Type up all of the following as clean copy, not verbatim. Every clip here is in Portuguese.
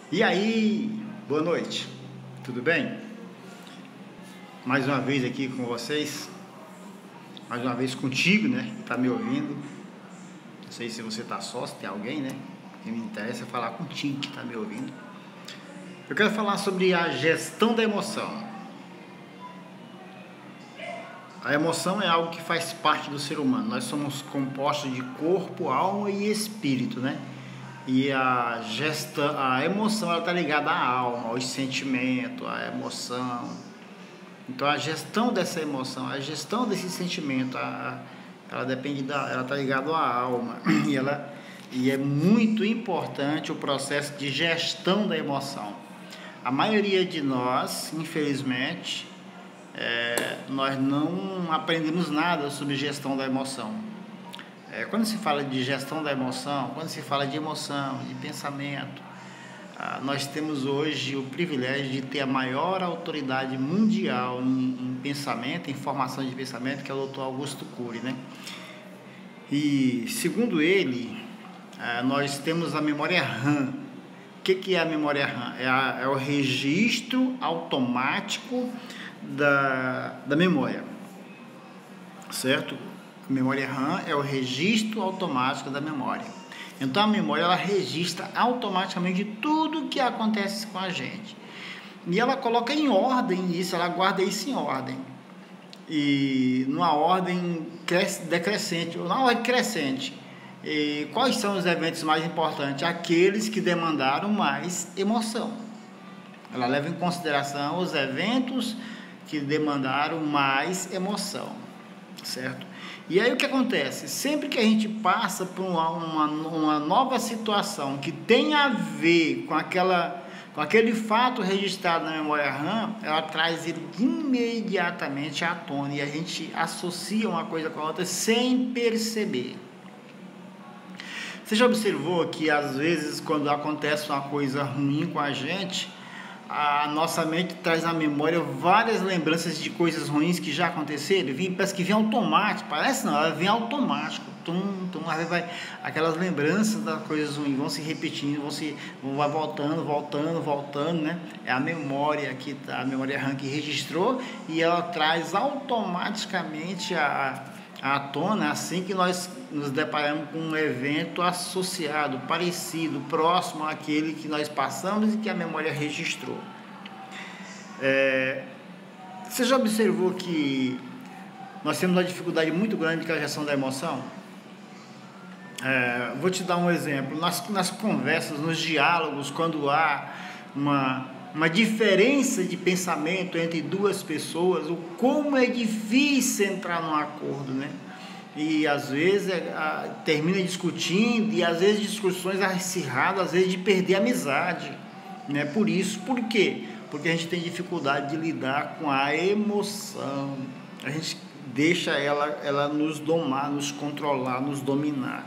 E aí, boa noite, tudo bem? Mais uma vez aqui com vocês, mais uma vez contigo, né? Que tá me ouvindo. Não sei se você tá só, se tem alguém, né? O que me interessa é falar contigo que tá me ouvindo. Eu quero falar sobre a gestão da emoção. A emoção é algo que faz parte do ser humano. Nós somos compostos de corpo, alma e espírito, né? E a emoção ela está ligada à alma, aos sentimentos, à emoção. Então a gestão dessa emoção, a gestão desse sentimento, ela depende ela está ligada à alma e é muito importante o processo de gestão da emoção. A maioria de nós, infelizmente, nós não aprendemos nada sobre gestão da emoção. Quando se fala de gestão da emoção, quando se fala de emoção, de pensamento, nós temos hoje o privilégio de ter a maior autoridade mundial em pensamento, em formação de pensamento, que é o Dr. Augusto Cury, né? E segundo ele, nós temos a memória RAM. O que é a memória RAM? É o registro automático da memória, certo? A memória RAM é o registro automático da memória. Então a memória ela registra automaticamente tudo que acontece com a gente. E ela coloca em ordem isso, ela guarda isso em ordem. E numa ordem decrescente, ou na ordem crescente. E quais são os eventos mais importantes? Aqueles que demandaram mais emoção. Ela leva em consideração os eventos que demandaram mais emoção, certo? E aí o que acontece? Sempre que a gente passa por uma nova situação que tem a ver com aquele fato registrado na memória RAM, ela traz ele imediatamente à tona e a gente associa uma coisa com a outra sem perceber. Você já observou que às vezes quando acontece uma coisa ruim com a gente, a nossa mente traz à memória várias lembranças de coisas ruins que já aconteceram, parece que vem automático, parece não, ela vem automático, aquelas lembranças das coisas ruins vão se repetindo, vai voltando, né? É a memória a memória RAM que registrou e ela traz automaticamente à tona assim que nós nos deparamos com um evento associado, parecido, próximo àquele que nós passamos e que a memória registrou. Você já observou que nós temos uma dificuldade muito grande com a gestão da emoção? Vou te dar um exemplo. Nas conversas, nos diálogos, quando há uma diferença de pensamento entre duas pessoas, como é difícil entrar num acordo, né? E às vezes termina discutindo e às vezes discussões acirradas, às vezes de perder a amizade, né? Por quê? Porque a gente tem dificuldade de lidar com a emoção, a gente deixa ela nos domar, nos controlar, nos dominar.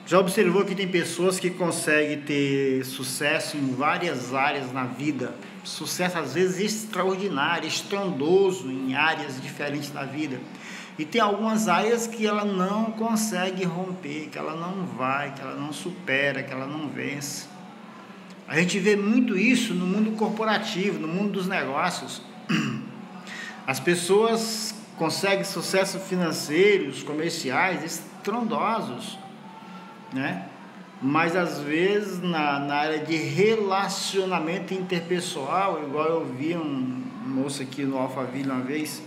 Já observou que tem pessoas que conseguem ter sucesso em várias áreas na vida, sucesso às vezes extraordinário, estrondoso em áreas diferentes da vida, e tem algumas áreas que ela não consegue romper, que ela não vai, que ela não supera, que ela não vence. A gente vê muito isso no mundo corporativo, no mundo dos negócios. As pessoas conseguem sucesso financeiros, comerciais, estrondosos, né? Mas às vezes na área de relacionamento interpessoal, igual eu vi um moço aqui no Alphaville uma vez,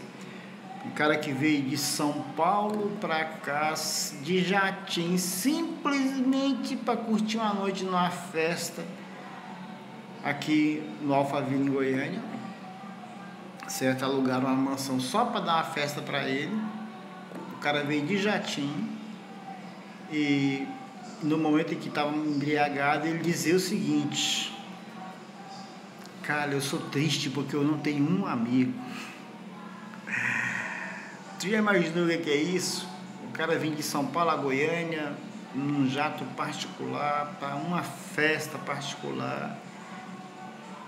um cara que veio de São Paulo para cá de jatinho, simplesmente para curtir uma noite numa festa aqui no Alphaville, em Goiânia, certo? Alugaram uma mansão só para dar uma festa para ele. O cara veio de jatinho e no momento em que estava embriagado, ele dizia o seguinte: cara, eu sou triste porque eu não tenho um amigo. Tu já imaginou o que é isso? O cara vem de São Paulo a Goiânia num jato particular para uma festa particular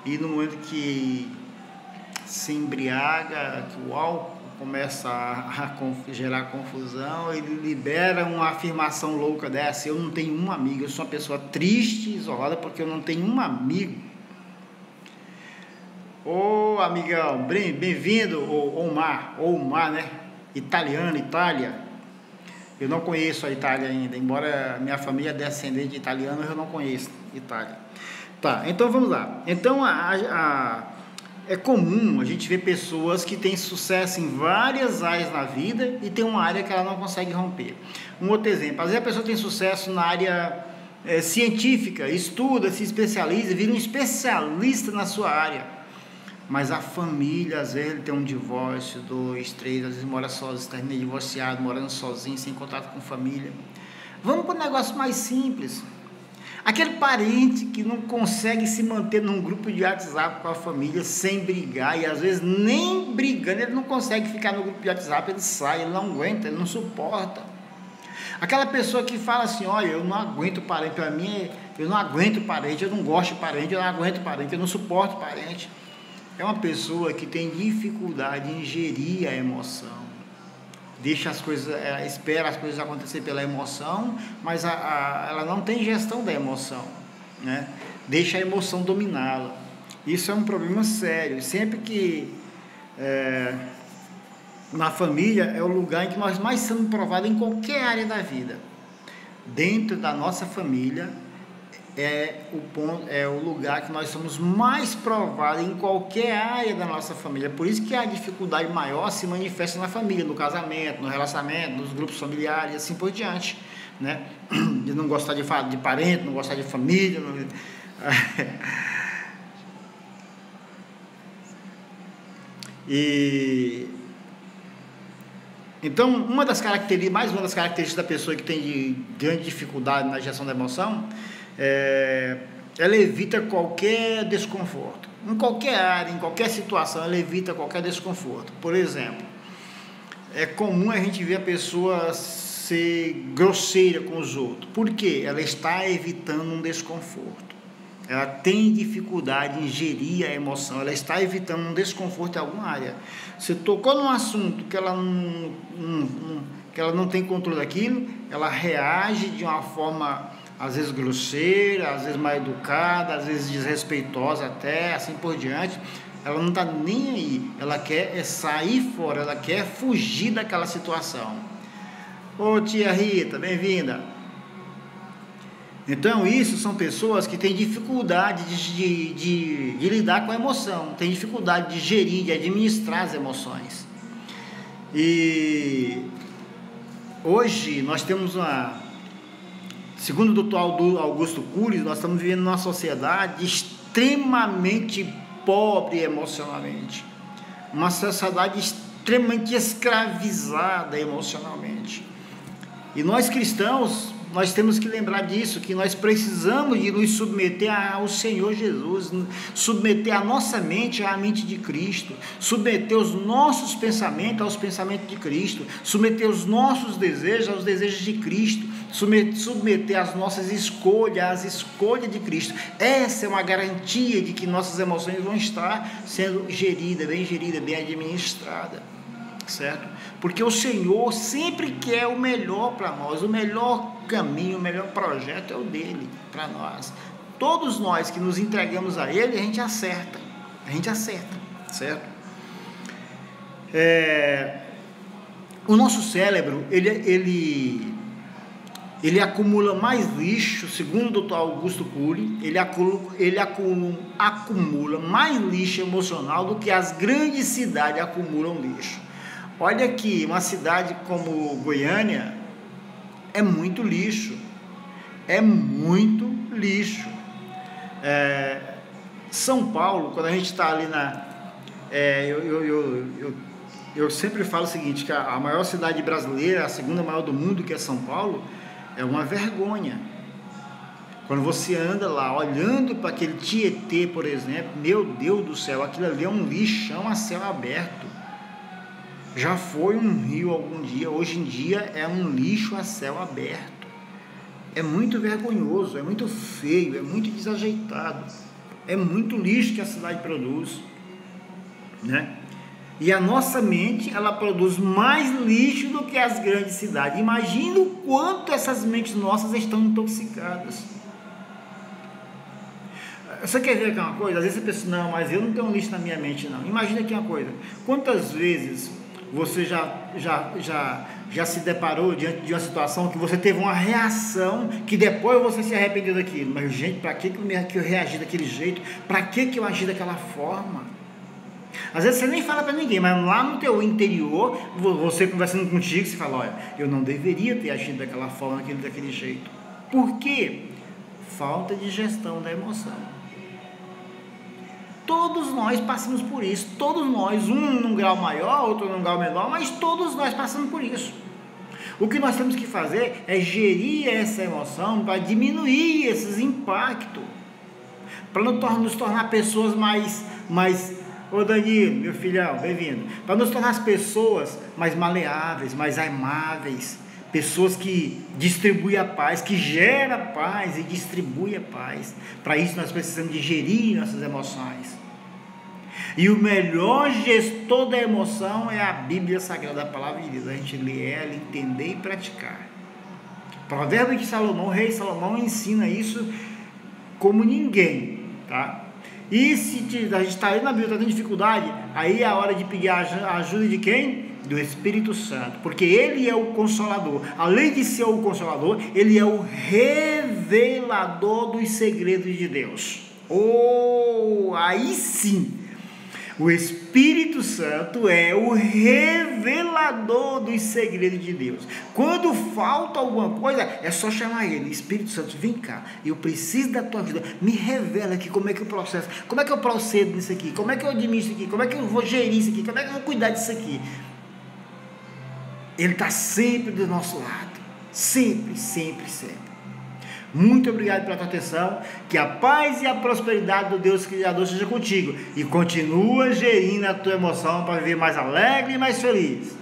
e no momento que se embriaga, que o álcool começa a gerar confusão, ele libera uma afirmação louca dessa: eu não tenho um amigo, eu sou uma pessoa triste, isolada, porque eu não tenho um amigo. Ô amigão, bem-vindo, Omar, né? Italiano, Itália. Eu não conheço a Itália ainda, embora minha família é descendente de italiano, eu não conheço Itália. Tá, então vamos lá. Então é comum a gente ver pessoas que têm sucesso em várias áreas na vida e tem uma área que ela não consegue romper. Um outro exemplo: às vezes a pessoa tem sucesso na área científica, estuda, se especializa, vira um especialista na sua área, mas a família, às vezes ele tem um divórcio, 2, 3, às vezes mora sozinho, termina divorciado, morando sozinho, sem contato com família. Vamos para um negócio mais simples. Aquele parente que não consegue se manter num grupo de WhatsApp com a família sem brigar, e às vezes nem brigando ele não consegue ficar no grupo de WhatsApp, ele sai, ele não aguenta, ele não suporta. Aquela pessoa que fala assim: olha, eu não aguento parente, para mim eu não aguento parente, eu não gosto de parente, eu não aguento parente, eu não suporto parente. É uma pessoa que tem dificuldade em gerir a emoção. Deixa as coisas, espera as coisas acontecer pela emoção, mas ela não tem gestão da emoção, né? Deixa a emoção dominá-la. Isso é um problema sério. Sempre que na família é o lugar em que nós mais somos provados em qualquer área da vida. Dentro da nossa família é o lugar que nós somos mais provados em qualquer área da nossa família. Por isso que a dificuldade maior se manifesta na família, no casamento, no relacionamento, nos grupos familiares e assim por diante, né? De não gostar de parente, não gostar de família. Então, uma das características da pessoa que tem grande dificuldade na gestão da emoção, ela evita qualquer desconforto. Em qualquer área, em qualquer situação, ela evita qualquer desconforto. Por exemplo, é comum a gente ver a pessoa ser grosseira com os outros. Por quê? Ela está evitando um desconforto. Ela tem dificuldade em gerir a emoção, ela está evitando um desconforto em alguma área. Você tocou num assunto que ela não tem controle daquilo, ela reage de uma forma às vezes grosseira, às vezes mal educada, às vezes desrespeitosa até, assim por diante. Ela não está nem aí, ela quer sair fora, ela quer fugir daquela situação. Ô tia Rita, bem-vinda. Então isso são pessoas que têm dificuldade de lidar com a emoção, têm dificuldade de gerir, de administrar as emoções. E hoje nós temos segundo o Dr. Augusto Cury, nós estamos vivendo numa sociedade extremamente pobre emocionalmente, uma sociedade extremamente escravizada emocionalmente. E nós cristãos, nós temos que lembrar disso, que nós precisamos de nos submeter ao Senhor Jesus, submeter a nossa mente à mente de Cristo, submeter os nossos pensamentos aos pensamentos de Cristo, submeter os nossos desejos aos desejos de Cristo, submeter as nossas escolhas às escolhas de Cristo. Essa é uma garantia de que nossas emoções vão estar sendo bem gerida, bem administrada, certo? Porque o Senhor sempre quer o melhor para nós, o melhor caminho, o melhor projeto é o dele para nós. Todos nós que nos entregamos a ele, a gente acerta, certo? O nosso cérebro, ele acumula mais lixo, segundo o Dr. Augusto Cury, ele acumula mais lixo emocional do que as grandes cidades acumulam lixo. Olha aqui, uma cidade como Goiânia é muito lixo. São Paulo, quando a gente está ali eu sempre falo o seguinte, que a maior cidade brasileira, a segunda maior do mundo, que é São Paulo, é uma vergonha. Quando você anda lá, olhando para aquele Tietê, por exemplo, meu Deus do céu, aquilo ali é um lixão a céu aberto. Já foi um rio algum dia, hoje em dia é um lixo a céu aberto. É muito vergonhoso, é muito feio, é muito desajeitado. É muito lixo que a cidade produz, né? E a nossa mente, ela produz mais lixo do que as grandes cidades. Imagina o quanto essas mentes nossas estão intoxicadas. Você quer ver aqui uma coisa? Às vezes você pensa, não, mas eu não tenho lixo na minha mente, não. Imagina aqui uma coisa. Quantas vezes você já se deparou diante de uma situação que você teve uma reação que depois você se arrependeu daquilo? Mas, gente, para que eu reagi daquele jeito? Para que eu agi daquela forma? Às vezes você nem fala para ninguém, mas lá no teu interior, você conversando contigo, você fala, olha, eu não deveria ter agido daquela forma, daquele jeito. Por quê? Falta de gestão da emoção. Todos nós passamos por isso, todos nós, um num grau maior, outro num grau menor, mas todos nós passamos por isso. O que nós temos que fazer é gerir essa emoção para diminuir esses impactos, para nos tornar pessoas mais ô Danilo, meu filhão, bem-vindo, para nos tornar as pessoas mais maleáveis, mais amáveis, pessoas que distribuem a paz, que gera paz e distribui a paz. Para isso nós precisamos de gerir nossas emoções. E o melhor gestor da emoção é a Bíblia Sagrada, a palavra de Deus. A gente lê ela, entender e praticar. Provérbio de Salomão, o rei Salomão ensina isso como ninguém, tá? E se a gente está aí na Bíblia, está tendo dificuldade, aí é a hora de pedir a ajuda de quem? Do Espírito Santo, porque Ele é o Consolador. Além de ser o Consolador, Ele é o revelador dos segredos de Deus. Aí sim, o Espírito Santo é o revelador dos segredos de Deus. Quando falta alguma coisa, é só chamar Ele. Espírito Santo, vem cá, eu preciso da tua ajuda. Me revela aqui como é que eu processo, como é que eu procedo nisso aqui, como é que eu administro isso aqui, como é que eu vou gerir isso aqui, como é que eu vou cuidar disso aqui. Ele está sempre do nosso lado. Sempre, sempre, sempre. Muito obrigado pela tua atenção. Que a paz e a prosperidade do Deus Criador seja contigo. E continua gerindo a tua emoção para viver mais alegre e mais feliz.